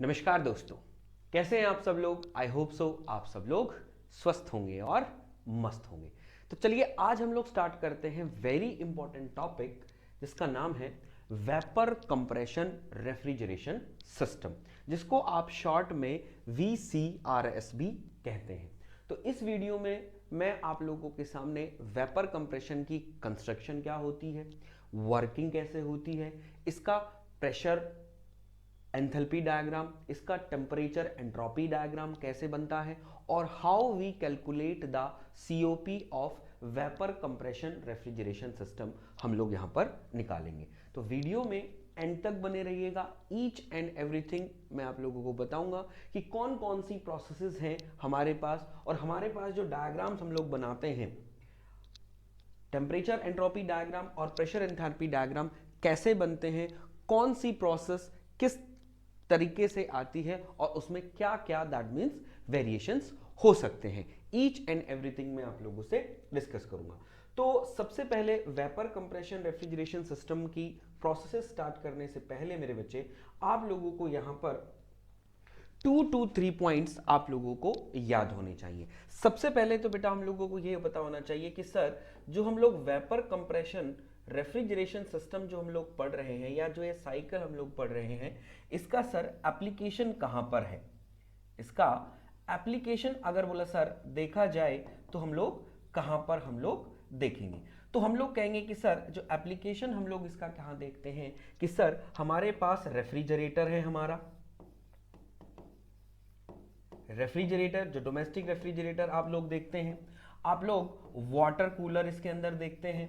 नमस्कार दोस्तों, कैसे हैं आप सब लोग। आई होप सो आप सब लोग स्वस्थ होंगे और मस्त होंगे। तो चलिए आज हम लोग स्टार्ट करते हैं वेरी इंपॉर्टेंट टॉपिक जिसका नाम है वेपर कंप्रेशन रेफ्रिजरेशन सिस्टम, जिसको आप शॉर्ट में VCRS भी कहते हैं। तो इस वीडियो में मैं आप लोगों के सामने वेपर कंप्रेशन की कंस्ट्रक्शन क्या होती है, वर्किंग कैसे होती है, इसका प्रेशर एंथैल्पी डायग्राम, इसका टेम्परेचर एंट्रोपी डायग्राम कैसे बनता है, और how we calculate the COP of vapour compression refrigeration system हम लोग यहां पर निकालेंगे। तो वीडियो में एंड तक बने रहिएगा। ईच एंड एवरीथिंग मैं आप लोगों को बताऊंगा कि कौन कौन सी प्रोसेसेस हैं हमारे पास, और हमारे पास जो डायग्राम्स हम लोग बनाते हैं, टेम्परेचर एंट्रोपी डायग्राम और प्रेशर एंथैल्पी डायग्राम कैसे बनते हैं, कौन सी प्रोसेस किस तरीके से आती है, और उसमें क्या क्या दैट मीन्स वेरिएशंस हो सकते हैं, ईच एंड एवरीथिंग मैं आप लोगों से डिस्कस करूंगा। तो सबसे पहले वेपर कंप्रेशन रेफ्रिजरेशन सिस्टम की प्रोसेस स्टार्ट करने से पहले मेरे बच्चे, आप लोगों को यहां पर 2 to 3 पॉइंट्स आप लोगों को याद होने चाहिए। सबसे पहले तो बेटा हम लोगों को यह पता होना चाहिए कि सर जो हम लोग वेपर कंप्रेशन रेफ्रिजरेशन सिस्टम जो हम लोग पढ़ रहे हैं, या जो ये साइकिल हम लोग पढ़ रहे हैं, इसका सर एप्लीकेशन कहां पर है। इसका एप्लीकेशन अगर बोला सर देखा जाए तो हम लोग कहां पर हम लोग देखेंगे, तो हम लोग कहेंगे कि सर जो एप्लीकेशन हम लोग इसका कहां देखते हैं कि सर हमारे पास रेफ्रिजरेटर है, हमारा रेफ्रिजरेटर जो डोमेस्टिक रेफ्रिजरेटर आप लोग देखते हैं, आप लोग वाटर कूलर इसके अंदर देखते हैं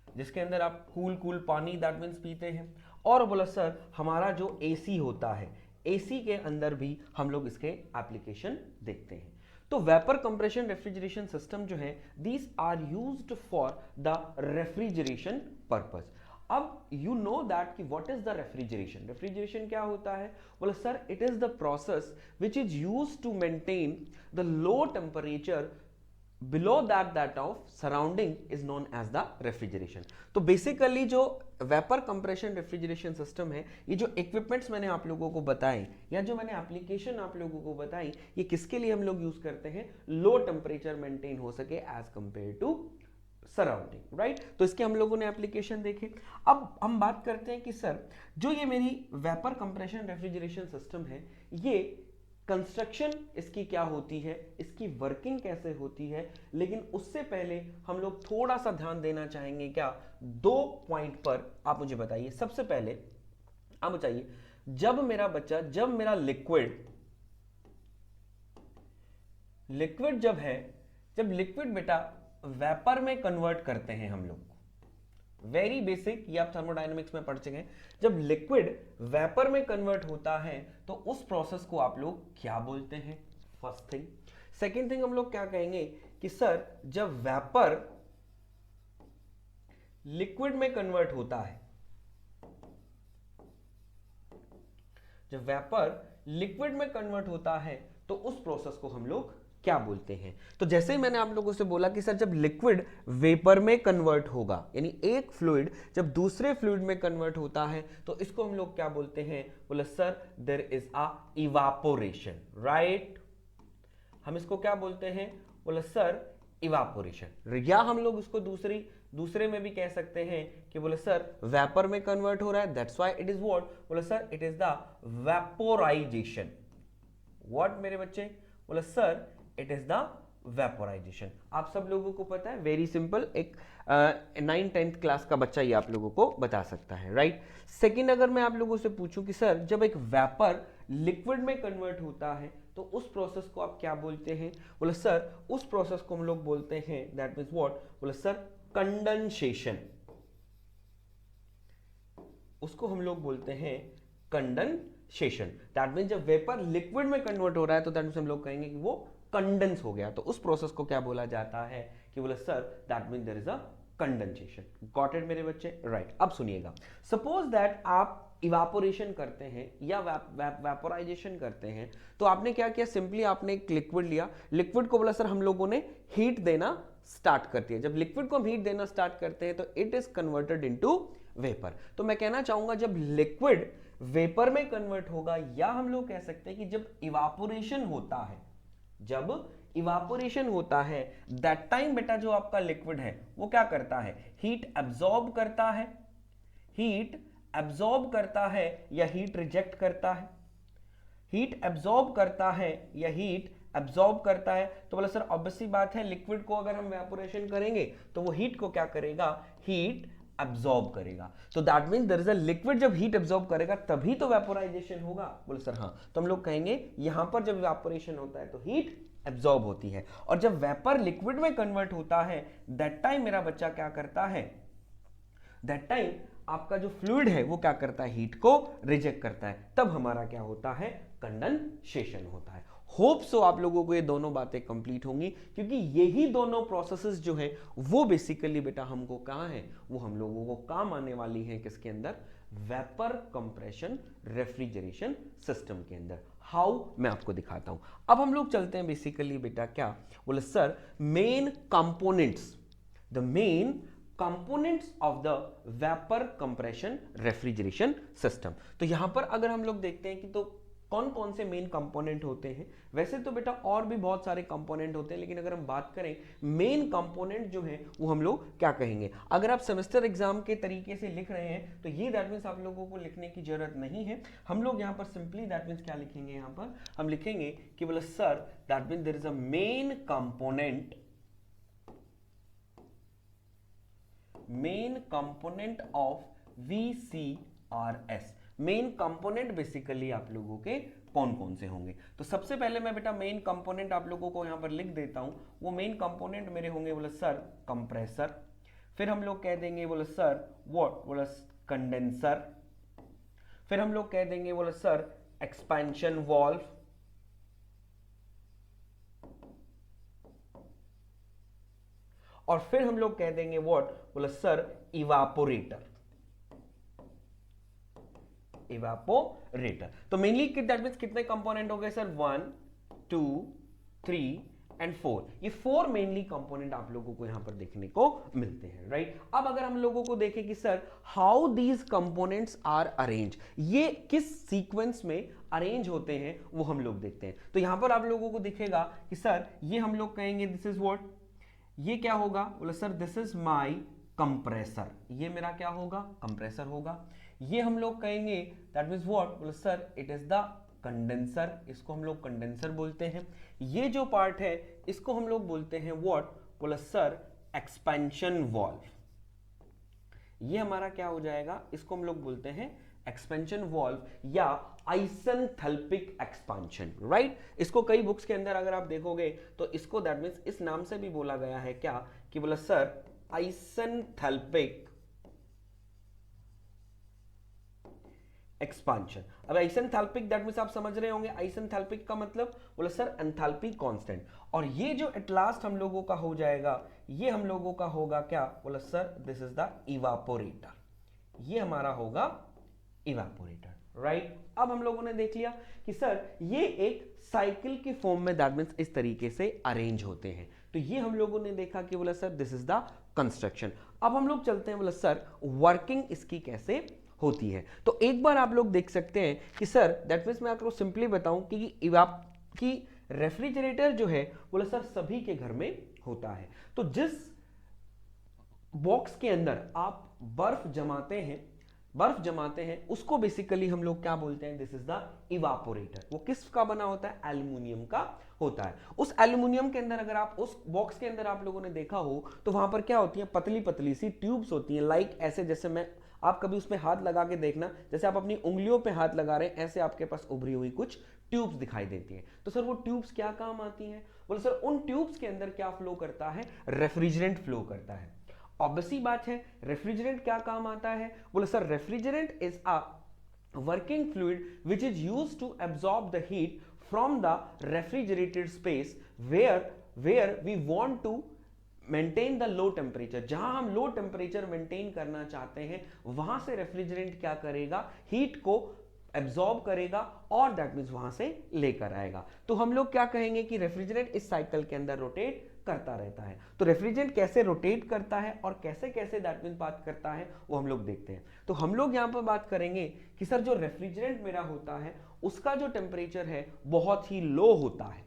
जिसके अंदर आप कूल पानी दैट मीन्स पीते हैं, और बोला सर हमारा जो AC होता है, AC के अंदर भी हम लोग इसके एप्लीकेशन देखते हैं। तो वेपर कंप्रेशन रेफ्रिजरेशन सिस्टम जो है, these are used for the refrigeration purpose. अब यू नो दैट कि what is the refrigeration. Refrigeration क्या होता है, बोला sir it is the process which is used to maintain the low temperature below that of surrounding is known as the refrigeration। तो basically जो vapour compression refrigeration system है, ये जो equipments मैंने आप लोगों को बताए या जो मैंने एप्लीकेशन आप लोगों को बताई, ये किसके लिए हम लोग यूज करते हैं, लो टेम्परेचर मेंटेन हो सके as compare to surrounding, right. तो इसके हम लोगों ने एप्लीकेशन देखे। अब हम बात करते हैं कि सर जो ये मेरी वेपर कंप्रेशन रेफ्रिजरेशन सिस्टम है, ये कंस्ट्रक्शन इसकी क्या होती है, इसकी वर्किंग कैसे होती है, लेकिन उससे पहले हम लोग थोड़ा सा ध्यान देना चाहेंगे क्या, 2 पॉइंट पर आप मुझे बताइए। सबसे पहले आप बताइए, जब मेरा लिक्विड जब लिक्विड बेटा वेपर में कन्वर्ट करते हैं हम लोग, वेरी बेसिक, ये आप थर्मोडायनेमिक्स में पढ़ चुके हैं। जब लिक्विड वेपर में कन्वर्ट होता है तो उस प्रोसेस को आप लोग क्या बोलते हैं, फर्स्ट थिंग। सेकेंड थिंग हम लोग क्या कहेंगे कि सर जब वेपर लिक्विड में कन्वर्ट होता है, जब वेपर लिक्विड में कन्वर्ट होता है तो उस प्रोसेस को हम लोग क्या बोलते हैं। तो जैसे ही मैंने आप लोगों से बोला कि सर जब लिक्विड वेपर में कन्वर्ट होगा, यानी एक फ्लूइड जब दूसरे फ्लूइड में कन्वर्ट होता है तो इसको हम लोग क्या बोलते हैं, बोला sir there is a evaporation, right. हम इसको क्या बोलते हैं, बोला सर इवापोरेशन, या हम लोग इसको दूसरे में भी कह सकते हैं कि बोले सर वेपर में कन्वर्ट हो रहा है, that's why it is what, बोले sir it is the vaporisation. What मेरे बच्चे, बोले sir it is the vaporisation. आप सब लोगों को पता है, वेरी सिंपल, एक 9th-10th क्लास का बच्चा ये आप लोगों को बता सकता है, राइट। सेकंड, अगर मैं आप लोगों से पूछूं कि सर जब एक वेपर लिक्विड में कन्वर्ट होता है तो उस प्रोसेस को आप क्या बोलते हैं, बोले सर उस प्रोसेस को हम लोग बोलते हैं दैट मीन्स व्हाट, बोले सर कंडेंसेशन। उसको हम लोग बोलते हैं कंडेंसेशन। दैट मीन्स जब वेपर लिक्विड में कन्वर्ट हो रहा है तो दैट मीन्स हम लोग कहेंगे कि वो कंडेंस हो गया, तो उस प्रोसेस को क्या बोला जाता है कि बोले sir that means there is a condensation. Got it मेरे बच्चे, राइट। अब सुनिएगा, सपोज दैट आप इवापोरेशन करते हैं या वेपोराइजेशन करते हैं, तो आपने क्या किया, सिंपली आपने एक लिक्विड लिया, लिक्विड को बोला सर हम लोगों ने हीट देना स्टार्ट करती है। जब लिक्विड को हम हीट देना स्टार्ट करते हैं तो it is converted into vapour. तो मैं कहना चाहूंगा जब लिक्विड वेपर में कन्वर्ट होगा, या हम लोग कह सकते हैं कि जब इवापोरेशन होता है, जब इवापोरेशन होता है दैट टाइम बेटा जो आपका लिक्विड है वो क्या करता है, हीट एब्जॉर्ब करता है, हीट एब्जॉर्ब करता है या हीट रिजेक्ट करता है, हीट एब्जॉर्ब करता है या हीट एब्जॉर्ब करता है। तो बोला सर ऑब्वियसली बात है, लिक्विड को अगर हम इवेपोरेशन करेंगे तो वो हीट को क्या करेगा, हीट एब्जॉर्ब करेगा। तो that means there is a liquid, जब हीट एब्जॉर्ब करेगा तभी तो वेपोराइजेशन होगा। बोले सर हाँ, तो हम लोग कहेंगे यहां पर जब इवेपोरेशन होता है तो हीट एब्जॉर्ब होती है, और जब वेपर लिक्विड में कन्वर्ट होता है दैट टाइम मेरा बच्चा क्या करता है, दैट टाइम आपका जो फ्लूइड है वो क्या करता है, हीट को रिजेक्ट करता है, तब हमारा क्या होता है, कंडेंसेशन होता है। होप सो आप लोगों को ये दोनों बातें कंप्लीट होंगी, क्योंकि यही दोनों प्रोसेसेस जो है वो बेसिकली बेटा हमको कहाँ है, वो हम लोगों को काम आने वाली है किसके अंदर, वेपर कंप्रेशन रेफ्रिजरेशन सिस्टम के अंदर। हाउ, मैं आपको दिखाता हूं। अब हम लोग चलते हैं बेसिकली बेटा क्या बोले sir, main components, the main components of the vapour compression refrigeration system. तो यहां पर अगर हम लोग देखते हैं कि तो कौन कौन से मेन कंपोनेंट होते हैं, वैसे तो बेटा और भी बहुत सारे कंपोनेंट होते हैं, लेकिन अगर हम बात करें मेन कंपोनेंट जो है वो हम लोग क्या कहेंगे। अगर आप सेमेस्टर एग्जाम के तरीके से लिख रहे हैं तो ये दैट मीन्स आप लोगों को लिखने की जरूरत नहीं है। हम लोग यहाँ पर सिंपली दैट मीन्स क्या लिखेंगे, यहाँ पर हम लिखेंगे कि बोले sir that means there is a main component, main component of VCRS। Main component basically आप लोगों के कौन कौन से होंगे, तो सबसे पहले मैं बेटा मेन कंपोनेंट आप लोगों को यहां पर लिख देता हूं। वो मेन कंपोनेंट मेरे होंगे बोले सर कंप्रेसर, फिर हम लोग कह देंगे बोले सर व्हाट, बोले कंडेंसर, फिर हम लोग कह देंगे बोले सर एक्सपेंशन वाल्व, और फिर हम लोग कह देंगे व्हाट, बोले सर इवापोरेटर, इवापोरेटर। तो मेनली दैट मींस कितने कंपोनेंट हो गए सर, 1 2 3 एंड 4, ये 4 मेनली कंपोनेंट आप लोगों को यहां पर देखने को मिलते हैं, राइट। अब अगर हम लोगों को देखें कि sir how these components are arrange, ये किस सीक्वेंस में अरेंज होते हैं वो हम लोग देखते हैं। तो यहां पर आप लोगों को दिखेगा कि सर ये हम लोग कहेंगे दिस इज व्हाट, ये क्या होगा, बोले sir this is my compressor, ये मेरा क्या होगा, कंप्रेसर होगा। ये हम लोग कहेंगे दैट मींस व्हाट, बोले sir it is the condenser, इसको हम लोग कंडेंसर बोलते हैं। ये जो पार्ट है इसको हम लोग बोलते हैं व्हाट, बोले सर एक्सपेंशन वाल्व, ये हमारा क्या हो जाएगा, इसको हम लोग बोलते हैं एक्सपेंशन वाल्व या आइसेंथैल्पिक एक्सपेंशन, राइट। इसको कई बुक्स के अंदर अगर आप देखोगे तो इसको दैट मींस इस नाम से भी बोला गया है क्या, कि बोला सर आइसेंथैल्पिक एक्सपांशन। अब आइसेंथैल्पिक दैट मींस आप समझ रहे होंगे, आइसेंथैल्पिक का मतलब बोला सर एंथैल्पी कांस्टेंट, और ये जो एट लास्ट हम लोगों का हो जाएगा, ये हम लोगों का होगा क्या, बोला sir this is the evaporator, ये हमारा होगा इवापोरेटर, राइट। अब हम लोगों ने देख लिया कि सर ये एक साइकिल के फॉर्म में दैट मींस इस तरीके से अरेंज होते हैं। तो ये हम लोगों ने देखा कि बोला sir this is the construction. अब हम लोग चलते हैं बोला सर वर्किंग इसकी कैसे होती है। तो एक बार आप लोग देख सकते हैं कि सर दैट मींस मैं आपको सिंपली बताऊं कि रेफ्रिजरेटर जो है बोला सर सभी के घर में होता है। तो जिस बॉक्स के अंदर आप बर्फ जमाते हैं उसको बेसिकली हम लोग क्या बोलते हैं, दिस इज द इवापोरेटर। वो किसका बना होता है, एल्युमिनियम का होता है। उस एल्युमिनियम के अंदर अगर आप उस बॉक्स के अंदर आप लोगों ने देखा हो तो वहां पर क्या होती है, पतली पतली सी ट्यूब्स होती हैं, लाइक ऐसे जैसे मैं आप कभी उसमें हाथ लगा के देखना, जैसे आप अपनी उंगलियों पे हाथ लगा रहे हैं ऐसे आपके पास उभरी हुई कुछ ट्यूब्स दिखाई देती हैं। तो सर वो ट्यूब्स क्या काम आती हैं, बोले सर उन ट्यूब्स के अंदर क्या फ्लो करता है, रेफ्रिजरेंट फ्लो करता है। ऑब्वियसली बात है, रेफ्रिजरेंट क्या काम आता है, बोले sir refrigerant is a working fluid which is used to absorb the heat from the refrigerated space where we want to maintain the low temperature. जहां हम लो टेम्परेचर मेंटेन करना चाहते हैं वहां से रेफ्रिजरेंट क्या करेगा, हीट को एब्सॉर्ब करेगा और दैट मींस वहां से लेकर आएगा। तो हम लोग क्या कहेंगे कि रेफ्रिजरेंट इस साइकिल के अंदर रोटेट करता रहता है। तो रेफ्रिजरेंट कैसे रोटेट करता है और कैसे कैसे दैट मींस बात करता है वो हम लोग देखते हैं। तो हम लोग यहाँ पर बात करेंगे कि सर जो रेफ्रिजरेंट मेरा होता है उसका जो टेम्परेचर है बहुत ही लो होता है।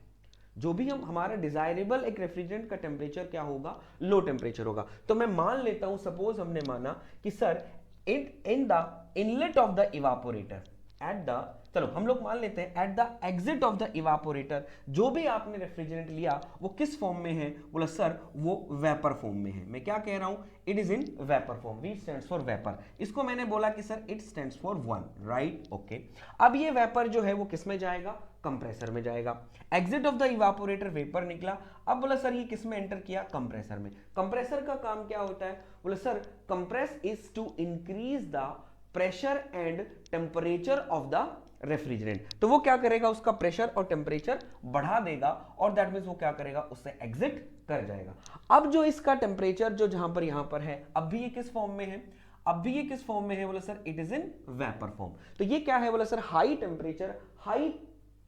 जो भी हम हमारा डिजायरेबल एक रेफ्रिजरेंट का टेम्परेचर क्या होगा, लो टेम्परेचर होगा। तो मैं मान लेता हूं, सपोज हमने माना कि sir in the inlet of the evaporator at the, चलो हम लोग मान लेते हैं at the exit of the evaporator, जो भी आपने रेफ्रिजरेंट लिया वो किस फॉर्म में है, बोला सर वो वेपर फॉर्म में है। मैं क्या कह रहा हूं, it is in vapour form, V stands for vapour. इसको मैंने बोला कि sir it stands for one, right, okay. अब ये वेपर जो है वो किस में जाएगा, कंप्रेसर में जाएगा। Exit of the evaporator vapour निकला, अब बोला सर ये किस में एंटर किया, कंप्रेसर में। कंप्रेसर का काम क्या होता है, बोला sir compress is to increase the pressure and temperature of the refrigerant. तो वो क्या करेगा, उसका प्रेशर और टेम्परेचर बढ़ा देगा और दैट मींस वो क्या करेगा, उससे एग्जिट कर जाएगा। अब जो इसका टेम्परेचर जो जहां पर यहां पर है, अब भी ये किस फॉर्म में है, अब भी ये किस फॉर्म में है, बोला sir it is in vapour form. तो ये क्या है, बोला sir high temperature high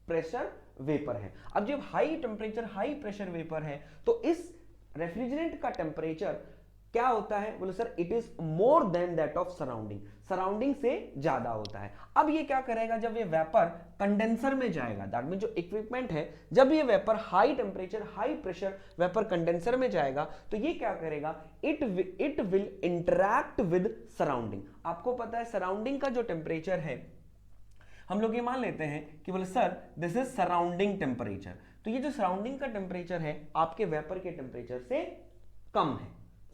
pressure vapour है। अब जब high temperature high pressure vapour है तो इस रेफ्रिजरेंट का टेम्परेचर क्या होता है, बोले sir it is more than that of surrounding, surrounding से ज्यादा होता है। अब ये क्या करेगा, जब ये वेपर कंडेंसर में जाएगा, दैट मीन जो इक्विपमेंट है, जब ये vapour high temperature high pressure vapour condenser में जाएगा तो ये क्या करेगा, it will interact with surrounding. आपको पता है सराउंडिंग का जो टेम्परेचर है, हम लोग ये मान लेते हैं कि बोले sir this is surrounding temperature. तो ये जो सराउंडिंग का टेम्परेचर है आपके वेपर के टेम्परेचर से कम है,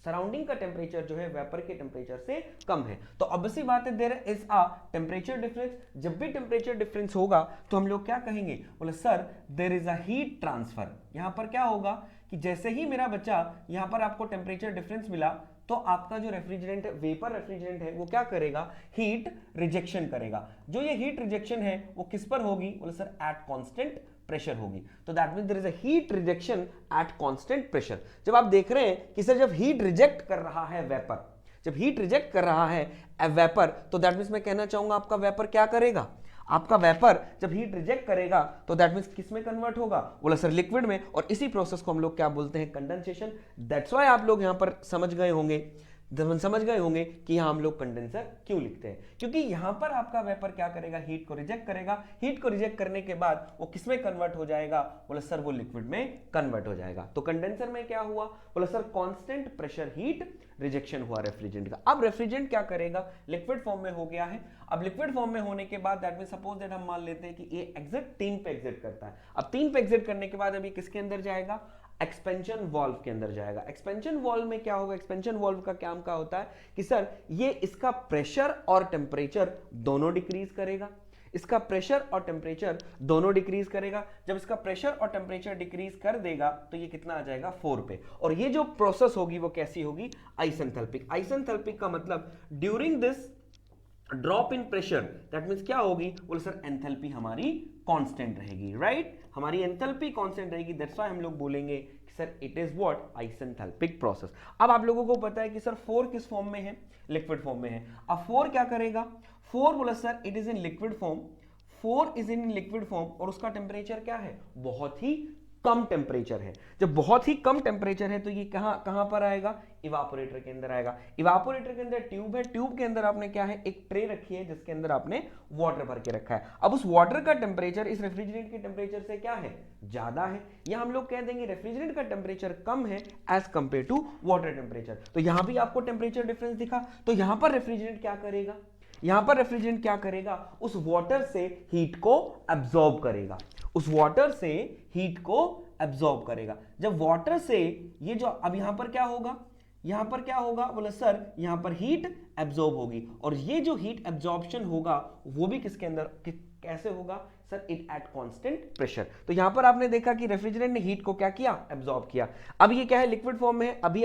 सराउंडिंग का टेम्परेचर जो है वेपर के टेम्परेचर से कम है। तो ऑब्वियसली बात है there is a temperature difference. जब भी टेम्परेचर डिफरेंस होगा तो हम लोग क्या कहेंगे, बोले sir there is a heat transfer. यहां पर क्या होगा कि जैसे ही मेरा बच्चा यहां पर आपको टेम्परेचर डिफरेंस मिला तो आपका जो रेफ्रिजरेंट वेपर रेफ्रिजरेंट है वो क्या करेगा, हीट रिजेक्शन करेगा। जो ये हीट रिजेक्शन है वो किस पर होगी, बोले सर एट कांस्टेंट प्रेशर होगी। तो that means there is a heat rejection at constant pressure. जब आप देख रहे हैं कि सर जब हीट रिजेक्ट कर रहा है वेपर, जब हीट रिजेक्ट कर रहा है वेपर, तो दैट मींस मैं कहना चाहूंगा आपका वेपर क्या करेगा, आपका वेपर जब हीट रिजेक्ट करेगा तो दैट मींस किस में कन्वर्ट होगा, बोला सर लिक्विड में। और इसी प्रोसेस को हम लोग क्या बोलते हैं, कंडेंसेशन। दैट्स व्हाई आप लोग यहां पर समझ गए होंगे कि यहां हम लोग कंडेंसर क्यों लिखते हैं, क्योंकि यहां पर आपका वेपर क्या करेगा, हीट को रिजेक्ट करेगा। हीट को रिजेक्ट करने के बाद वो किस में कन्वर्ट हो जाएगा, बोला सर वो लिक्विड में कन्वर्ट हो जाएगा। तो कंडेंसर में क्या हुआ, बोला sir constant pressure heat rejection हुआ रेफ्रिजरेंट का। अब रेफ्रिजरेंट क्या करेगा, लिक्विड फॉर्म में हो गया है। अब लिक्विड फॉर्म में होने के बाद दैट मीन सपोज दैट हम मान लेते हैं कि ये एग्जिट 3 पे एग्जिट करता है। अब 3 पे एग्जिट करने के बाद अभी किसके अंदर जाएगा, एक्सपेंशन वाल्व के अंदर जाएगा। एक्सपेंशन वाल्व में क्या होगा, एक्सपेंशन वाल्व का काम क्या होता है कि सर ये इसका प्रेशर और टेम्परेचर दोनों डिक्रीज करेगा, इसका प्रेशर और टेम्परेचर दोनों डिक्रीज करेगा। जब इसका प्रेशर और टेम्परेचर डिक्रीज कर देगा तो ये कितना आ जाएगा 4 पे। और ये जो प्रोसेस होगी वो कैसी होगी, आइसेंथैल्पिक। आइसेंथैल्पिक का मतलब during this drop in pressure that means क्या होगी, बोले सर एंथैल्पी हमारी कांस्टेंट रहेगी, राइट, हमारी एंथैल्पी कांस्टेंट रहेगी। दैट्स व्हाई हम लोग बोलेंगे कि sir it is what, isenthalpic process. अब आप लोगों को पता है कि सर 4 किस फॉर्म में है, लिक्विड फॉर्म में है। अब 4 क्या करेगा, 4 बोला sir it is in liquid form, 4 is in liquid form और उसका टेम्परेचर क्या है, बहुत ही कम टेम्परेचर है। जब बहुत ही कम टेम्परेचर है तो ये कहां पर आएगा, इवापोरेटर के अंदर आएगा। इवापोरेटर के अंदर ट्यूब है, ट्यूब के अंदर आपने क्या है, एक ट्रे रखी है जिसके अंदर आपने वाटर भर के रखा है। अब उस वाटर का टेम्परेचर इस रेफ्रिजरेंट के टेम्परेचर से क्या है, ज्यादा है, या हम लोग कह देंगे रेफ्रिजरेंट का टेम्परेचर कम है as compare to water temperature. तो यहां भी आपको टेम्परेचर डिफरेंस दिखा। तो यहां पर रेफ्रिजरेंट क्या करेगा, यहां पर रेफ्रिजरेंट क्या करेगा, उस वाटर से हीट को एब्जॉर्ब करेगा, उस वाटर से हीट को एब्जॉर्ब करेगा। जब वाटर से ये जो अब यहां पर क्या होगा, यहां पर क्या होगा, बोले सर यहां पर हीट एब्जॉर्ब होगी। और ये जो हीट एब्जॉर्प्शन होगा वो भी किसके अंदर कैसे होगा, sir it at constant pressure. तो यहां पर आपने देखा कि रेफ्रिजरेंट ने हीट को क्या किया, एब्जॉर्ब किया। अब ये क्या है, लिक्विड फॉर्म में है। अभी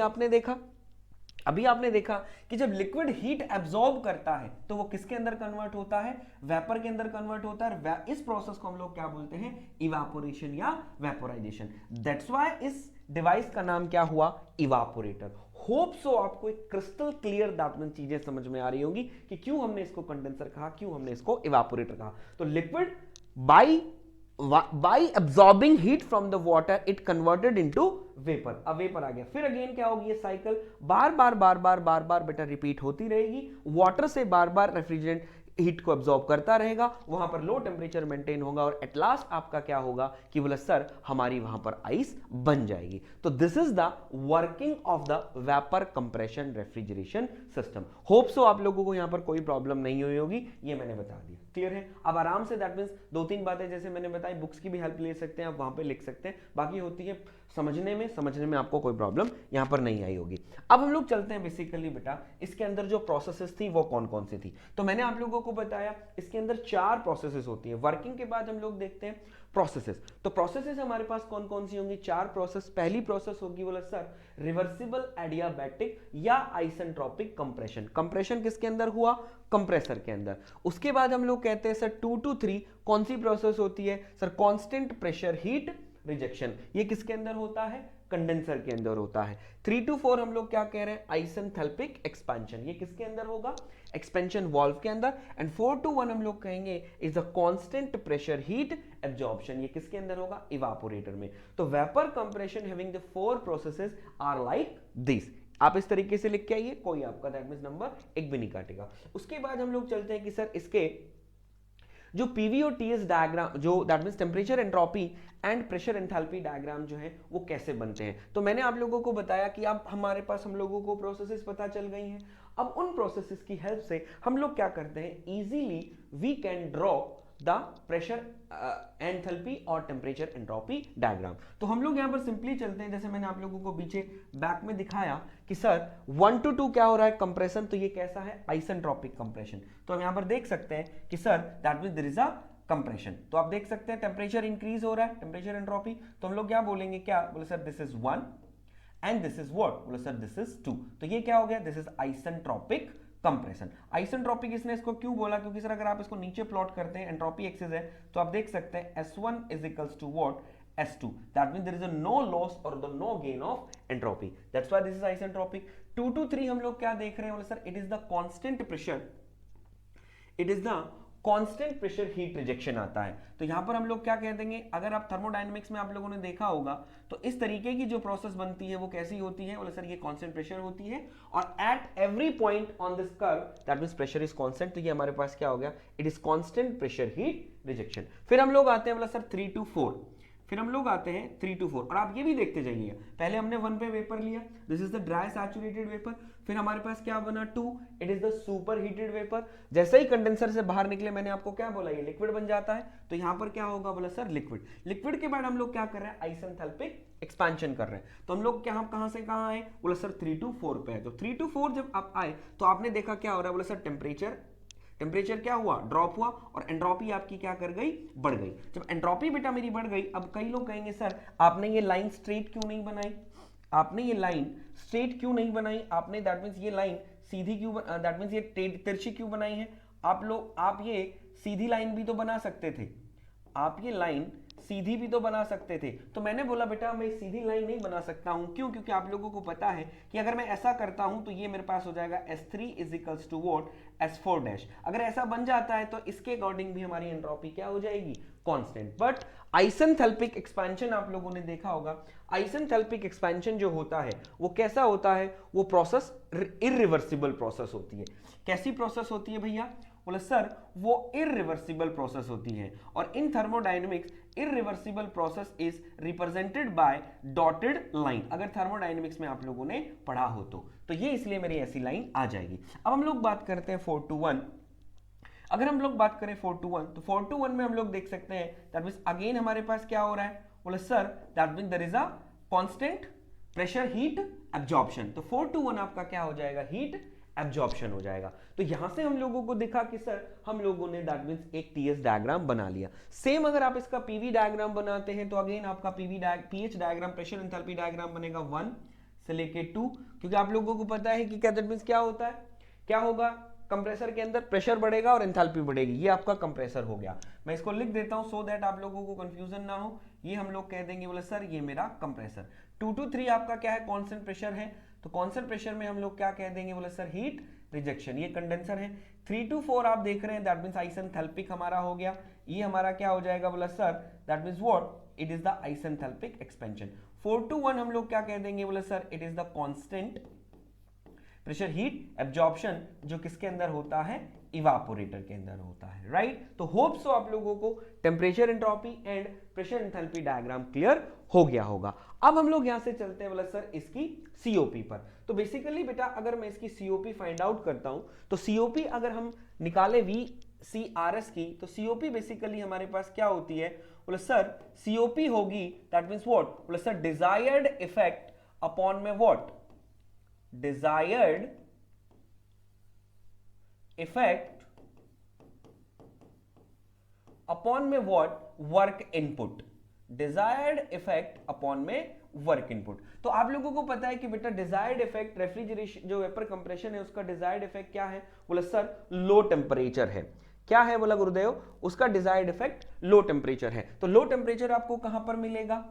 आपने देखा कि जब लिक्विड हीट एब्जॉर्ब करता है तो वो किसके अंदर कन्वर्ट होता है, वेपर के अंदर कन्वर्ट होता है। इस प्रोसेस को हम लोग क्या बोलते हैं, इवापोरेशन या वेपोराइजेशन। दैट्स व्हाई इस डिवाइस का नाम क्या हुआ, इवापोरेटर। होप सो आपको एक क्रिस्टल क्लियर दैट चीजें समझ में आ रही होंगी कि क्यों हमने इसको कंडेंसर कहा, क्यों हमने इसको इवापोरेटर कहा। तो liquid bye by absorbing heat from the water it converted into vapor. अब वेपर आ गया, फिर अगेन क्या होगी, ये साइकिल बार बार बेटा रिपीट होती रहेगी, वाटर से बार बार रेफ्रिजरेंट हीट को एब्जॉर्ब करता रहेगा, वहां पर लो टेम्परेचर मेंटेन होगा और एट लास्ट आपका क्या होगा कि बोले सर हमारी वहां पर आइस बन जाएगी. तो this is the working of the vapour compression refrigeration system. Hope so आप लोगों को यहां पर कोई प्रॉब्लम नहीं हुई होगी, ये मैंने बता दिया. क्लियर है? अब आराम से दैट मींस दो तीन बातें जैसे मैंने बताई, बुक्स की भी हेल्प ले सकते हैं आप, वहां पे लिख सकते हैं, बाकी होती है समझने में आपको कोई प्रॉब्लम यहां पर नहीं आई होगी. अब हम लोग चलते हैं बेसिकली बेटा इसके अंदर जो प्रोसेसेस थी वो कौन कौन सी थी. तो मैंने आप लोगों को बताया इसके अंदर 4 प्रोसेसेस होती है. वर्किंग के बाद हम लोग देखते हैं प्रोसेसेस. तो प्रोसेसेस हमारे पास कौन कौन सी होंगी? 4 प्रोसेस. पहली प्रोसेस होगी बोला सर रिवर्सिबल एडियाबैटिक या आइसेंट्रोपिक कंप्रेशन. कंप्रेशन किसके अंदर हुआ? कंप्रेसर के अंदर. उसके बाद हम लोग कहते हैं सर 2 to 3 कौन सी प्रोसेस होती है? Sir constant pressure heat rejection. ये किसके अंदर होता है? कंडेंसर के अंदर होता है. 3 to 4 हम लोग क्या कह रहे हैं? आइसेंथैल्पिक एक्सपेंशन. ये किसके अंदर होगा? एक्सपेंशन वाल्व के अंदर. एंड 4 to 1 हम लोग कहेंगे is the constant pressure heat absorption. ये किसके अंदर होगा? इवापोरेटर में. तो vapour compression having the 4 processes are like this. आप इस तरीके से लिख के आइए, कोई आपका दैट मींस नंबर एक भी नहीं काटेगा. उसके बाद हम लोग चलते हैं कि सर इसके जो पीवी और टीएस डायग्राम, जो that means temperature entropy and pressure enthalpy diagram जो है वो कैसे बनते हैं. तो मैंने आप लोगों को बताया कि अब हमारे पास हम लोगों को प्रोसेसेस पता चल गई हैं. अब उन प्रोसेसेस की हेल्प से हम लोग क्या करते हैं, easily we can draw the pressure enthalpy और टेम्परेचर एंट्रोपी डायग्राम. तो हम लोग यहां पर सिंपली चलते हैं, जैसे मैंने आप लोगों को पीछे बैक में दिखाया कि सर 1 to 2 क्या हो रहा है? कंप्रेशन. तो ये कैसा है? Isentropic compression. तो हम यहां पर देख सकते हैं कि sir that means there is a compression. तो आप देख सकते हैं टेम्परेचर इंक्रीज हो रहा है, टेम्परेचर एंट्रोपी. तो हम लोग क्या बोलेंगे? क्या बोले sir this is 1 and this is what? बोले सर दिस इज 2. तो ये क्या हो गया? This is isentropic compression. Isentropic इसने इसको क्यों बोला? क्योंकि सर अगर आप इसको नीचे प्लॉट करते हैं, एंट्रोपी एक्सिस है, तो आप देख सकते हैं S1 is equals to what? S2. That means there is a no loss और the no gain of entropy. That's why this is isentropic. 2 to 3 हम लोग क्या देख रहे हैं? बोले sir it is the constant pressure, it is the constant pressure heat rejection आता है. तो यहां पर हम लोग क्या कह देंगे? अगर आप थर्मोडायनेमिक्स में आप लोगों ने देखा होगा तो इस तरीके की जो प्रोसेस बनती है वो कैसी होती है? बोले सर ये कांस्टेंट प्रेशर होती है और at every point on this curve that means pressure is constant. तो ये हमारे पास क्या हो गया? It is constant pressure heat rejection. फिर हम लोग आते हैं बोला सर 3 to 4. फिर हम लोग आते हैं 3 to 4 और आप ये भी देखते जाइए. पहले हमने 1 पे वेपर लिया, this is the dry saturated vapour. फिर हमारे पास क्या बना? 2, it is the super heated vapour. जैसे ही कंडेंसर से बाहर निकले मैंने आपको क्या बोला? ये लिक्विड बन जाता है. तो यहां पर क्या होगा? बोला सर लिक्विड. लिक्विड के बाद हम लोग क्या कर रहे हैं? आइसेंथैल्पिक एक्सपेंशन कर रहे हैं. तो हम लोग क्या कहां से कहां आए? बोला सर 3 to 4 पे है. तो 3 to 4 जब आप आए तो आपने देखा क्या हो रहा है? बोला सर टेम्परेचर क्या हुआ? ड्रॉप हुआ और एंट्रोपी आपकी क्या कर गई? बढ़ गई. जब एंट्रोपी बेटा मेरी बढ़ गई, अब कई लोग कहेंगे सर आपने ये लाइन स्ट्रेट क्यों नहीं बनाई? आपने ये लाइन स्ट्रेट क्यों नहीं बनाई? आपने दैट मींस ये लाइन सीधी क्यों, दैट मींस ये तिरछी क्यों बनाई है? आप ये सीधी लाइन भी तो बना सकते थे, आप ये लाइन सीधी भी तो बना सकते थे. तो मैंने बोला बेटा मैं सीधी लाइन नहीं बना सकता हूं. क्यों? क्योंकि आप लोगों को पता है कि अगर मैं ऐसा करता हूं तो ये मेरे पास हो जाएगा S3 is equals to what? S4 dash. अगर ऐसा बन जाता है तो इसके अकॉर्डिंग भी हमारी एंट्रोपी क्या हो जाएगी? कांस्टेंट. बट आइसेंथैल्पिक एक्सपेंशन आप लोगों ने देखा होगा. आइसेंथैल्पिक एक्सपेंशन जो होता है वो कैसा होता है? वो प्रोसेस इररिवर्सिबल प्रोसेस होती है. कैसी प्रोसेस होती है भैया? बोले सर वो इररिवर्सिबल प्रोसेस होती है. और in thermodynamics irreversible process is represented by dotted line. अगर थर्मोडायनेमिक्स में आप लोगों ने पढ़ा हो तो ये इसलिए मेरी ऐसी लाइन आ जाएगी. अब हम लोग बात करते हैं 4 to 1. अगर हम लोग बात करें 4 to 1 तो 4 to 1 में हम लोग देख सकते हैं दैट मींस अगेन हमारे पास क्या हो रहा है? बोले sir that means there is a constant pressure heat absorption. तो 4 to 1 आपका क्या हो जाएगा? हीट एब्जॉर्प्शन हो जाएगा. तो यहां से हम लोगों को दिखा कि सर हम लोगों ने दैट मींस एक टीएस डायग्राम बना लिया. सेम अगर आप इसका पीवी डायग्राम बनाते हैं तो अगेन आपका pH diagram, pressure enthalpy diagram बनेगा 1 से लेके 2. क्योंकि आप लोगों को पता है कि क्या दैट मींस क्या होता है? क्या होगा? कंप्रेसर के अंदर प्रेशर बढ़ेगा और एंथैल्पी बढ़ेगी. ये आपका कंप्रेसर हो गया. मैं इसको लिख देता हूं सो दैट आप लोगों को कंफ्यूजन ना हो. ये हम लोग कह देंगे बोले सर ये मेरा कंप्रेसर. 2 to 3 आपका क्या है? कांस्टेंट प्रेशर है. तो कांस्टेंट प्रेशर में हम लोग क्या कह देंगे? बोले सर हीट रिजेक्शन, ये कंडेंसर है। 3 to 4 आप देख रहे हैं, दैट मीन्स आइसेंथैल्पिक हमारा हो गया। ये हमारा क्या हो जाएगा बोला sir, that means what, it is the isenthalpic expansion. 4 to 1 हम लोग क्या कह देंगे बोला sir, it is the constant pressure heat absorption, जो किसके अंदर होता है, इवापोरेटर के अंदर होता है, राइट। तो होप सो आप लोगों को temperature entropy and pressure enthalpy diagram clear हो गया होगा। अब हम लोग यहां से चलते हैं बोला सर इसकी सीओपी पर। तो बेसिकली बेटा अगर मैं इसकी सीओपी फाइंड आउट करता हूं, तो सीओपी अगर हम निकाले VCRS की, तो सीओपी बेसिकली हमारे पास क्या होती है बोला सर, सीओपी होगी दैट मीन्स व्हाट बोला सर, डिजायर्ड इफेक्ट अपॉन में व्हाट, डिजायर्ड इफेक्ट अपॉन में what, work input, desired effect upon में वर्क इनपुट। तो आप लोगों को पता है कि बेटा डिजायर्ड इफेक्ट रेफ्रिजरेशन जो वेपर कंप्रेशन है उसका डिजायर्ड इफेक्ट क्या है बोला सर, लो टेम्परेचर है। क्या है बोला गुरुदेव, उसका डिजायर्ड इफेक्ट लो टेम्परेचर है। तो लो टेम्परेचर आपको कहां पर मिलेगा,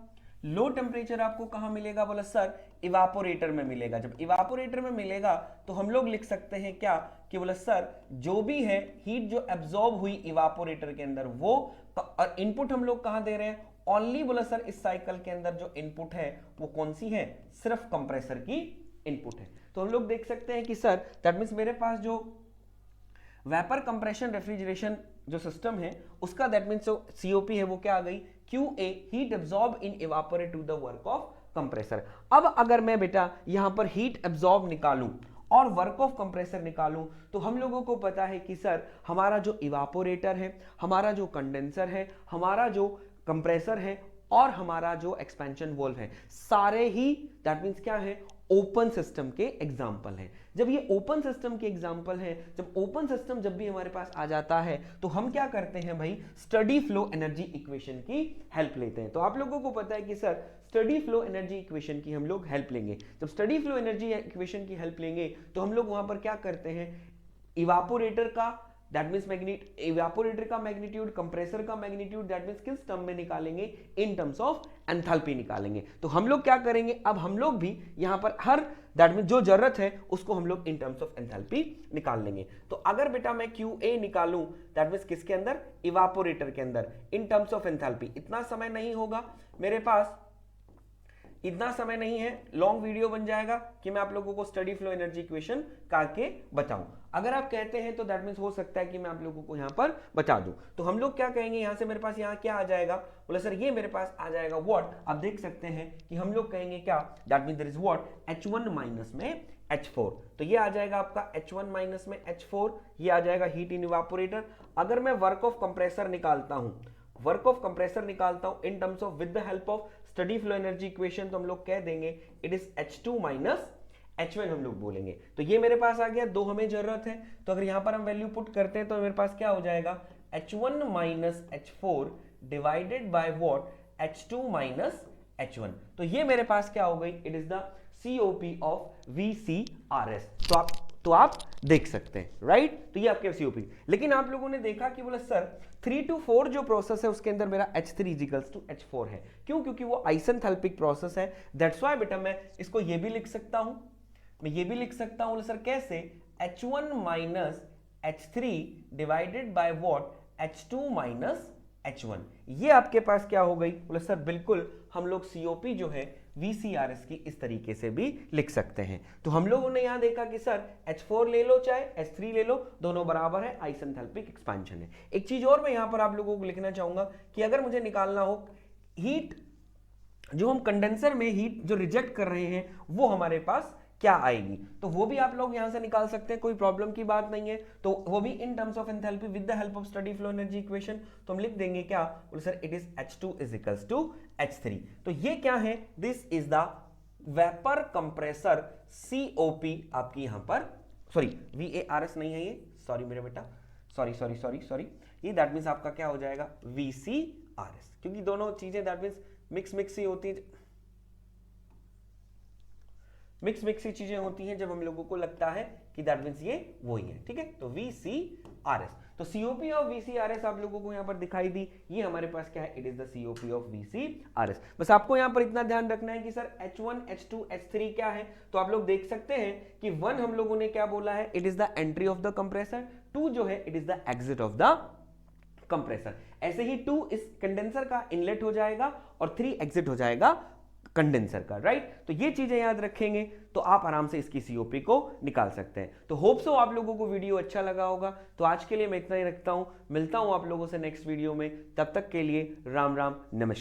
लो टेम्परेचर आपको कहां मिलेगा बोला सर, इवापोरेटर में मिलेगा। जब इवापोरेटर में मिलेगा तो हम लोग लिख सकते हैं क्या कि बोला सर, जो भी है हीट जो एब्जॉर्ब हुई इवापोरेटर के अंदर वो, और इनपुट हम लोग कहां दे रहे हैं, ओनली बोला सर इस साइकिल के अंदर जो इनपुट है वो कौन सी है, सिर्फ कंप्रेसर की इनपुट है। तो हम लोग देख सकते हैं कि सर दैट मीन्स मेरे पास जो वेपर कंप्रेशन रेफ्रिजरेशन जो सिस्टम है उसका दैट मीन्स जो सीओपी है वो क्या आ गई, QA, heat absorb in evaporate to the work of compressor. अब अगर मैं बेटा यहां पर हीट एब्जॉर्ब निकालूं और वर्क ऑफ कंप्रेसर निकालूं, तो हम लोगों को पता है कि सर हमारा जो इवापोरेटर है, हमारा जो कंडेंसर है, हमारा जो कंप्रेसर है और हमारा जो एक्सपेंशन वॉल्व है, सारे ही दैट मीन्स क्या है, ओपन सिस्टम के एग्जाम्पल हैं। जब ये ओपन सिस्टम के एग्जाम्पल हैं, जब ओपन सिस्टम जब भी हमारे पास आ जाता है तो हम क्या करते हैं भाई, स्टडी फ्लो एनर्जी इक्वेशन की हेल्प लेते हैं। तो आप लोगों को पता है कि sir study flow energy equation की हम लोग हेल्प लेंगे। जब स्टडी फ्लो एनर्जी इक्वेशन की हेल्प लेंगे तो हम लोग वहां पर क्या करते हैं, इवापोरेटर का दैट मीन्स इवापोरेटर का मैग्नीट्यूड, कंप्रेसर का मैग्नीट्यूड दैट मीन्स किस टर्म में निकालेंगे, इन टर्म्स ऑफ एंथैल्पी निकालेंगे। तो हम लोग क्या करेंगे, अब हम लोग भी यहां पर हर दैट मीन्स जो जरूरत है उसको हम लोग इन टर्म्स ऑफ एंथैल्पी निकाल लेंगे। तो अगर बेटा मैं QA निकालूं दैट मीन्स किसके अंदर, इवापोरेटर के अंदर, इन टर्म्स ऑफ एंथैल्पी, इतना समय नहीं होगा मेरे पास, इतना समय नहीं है, लॉन्ग वीडियो बन जाएगा कि मैं आप लोगों को स्टडी फ्लो एनर्जी इक्वेशन करके बताऊं। अगर आप कहते हैं तो दैट मीन्स हो सकता है कि मैं आप लोगों को यहां पर बता दूं। तो हम लोग क्या कहेंगे, यहां से मेरे पास यहां क्या आ जाएगा बोला सर, ये मेरे पास आ जाएगा व्हाट, आप देख सकते हैं कि हम लोग कहेंगे क्या, that means there is what, H1 minus में H4। तो ये आ जाएगा आपका H1 माइनस में H4, ये आ जाएगा हीट इन इवापोरेटर। अगर मैं वर्क ऑफ कंप्रेसर निकालता हूं, वर्क ऑफ कंप्रेसर निकालता हूं इन terms of with the help of steady flow energy equation, तो हम लोग कह देंगे it is H2 minus H1 हम लोग बोलेंगे। तो ये मेरे पास आ गया, दो हमें जरूरत है, तो अगर यहां पर हम वैल्यू पुट करते हैं तो मेरे पास क्या हो जाएगा, H1 minus H4 divided by what, H2 minus H1। तो ये मेरे पास क्या हो गई, it is the COP of VCRS। तो आप देख सकते हैं, राइट। तो ये आपके COP। लेकिन आप लोगों ने देखा कि बोला सर 3 to 4 जो प्रोसेस है उसके अंदर मेरा H3 इक्वल्स टू H4 है। क्यों, क्योंकि वो आइसेंथैल्पिक प्रोसेस है। दैट्स व्हाई बेटा मैं इसको ये भी लिख सकता हूं, मैं ये भी लिख सकता हूं सर कैसे, H1 minus H3 divided by what, H2 minus H1। ये आपके पास क्या हो गई बोले सर, बिल्कुल हम लोग COP जो है VCRS की इस तरीके से भी लिख सकते हैं। तो हम लोगों ने यहां देखा कि सर H4 ले लो चाहे H3 ले लो, दोनों बराबर है, आइसेंथैल्पिक एक्सपेंशन है। एक चीज और मैं यहां पर आप लोगों को लिखना चाहूंगा कि अगर मुझे निकालना हो हीट, जो हम कंडेंसर में हीट जो रिजेक्ट कर रहे हैं वो हमारे पास क्या आएगी, तो वो भी आप लोग यहां से निकाल सकते हैं, कोई प्रॉब्लम की बात नहीं है। तो वो भी in terms of enthalpy with the help of steady flow energy equation. तो हम लिख देंगे क्या बोले sir, it is H2 is equals to H3। तो ये क्या है, this is the vapour compressor COP आपकी यहां पर, सॉरी VARS नहीं है ये, सॉरी मेरे बेटा, सॉरी, ये दैट मीन्स आपका क्या हो जाएगा, VCRS, क्योंकि दोनों चीजें दैट मीन्स मिक्स ही होती है, मिक्स ही चीजें होती हैं जब हम लोगों को लगता है कि दैट मीन्स ये वही है, ठीक है। तो VCRS, तो COP ऑफ VCRS आप लोगों को यहां पर दिखाई दी, ये हमारे पास क्या है, it is the COP of VCRS। बस आपको यहां पर इतना ध्यान रखना है कि सर H1 H2 H3 क्या है, तो आप लोग देख सकते हैं कि 1 हम लोगों ने क्या बोला है, it is the entry of the compressor, 2 जो है it is the exit of the compressor. ऐसे ही 2 इस कंडेंसर का इनलेट हो जाएगा और 3 एग्जिट हो जाएगा कंडेंसर का, राइट। तो ये चीजें याद रखेंगे तो आप आराम से इसकी COP को निकाल सकते हैं। तो होप सो आप लोगों को वीडियो अच्छा लगा होगा। तो आज के लिए मैं इतना ही रखता हूं, मिलता हूं आप लोगों से नेक्स्ट वीडियो में, तब तक के लिए राम राम, नमस्कार।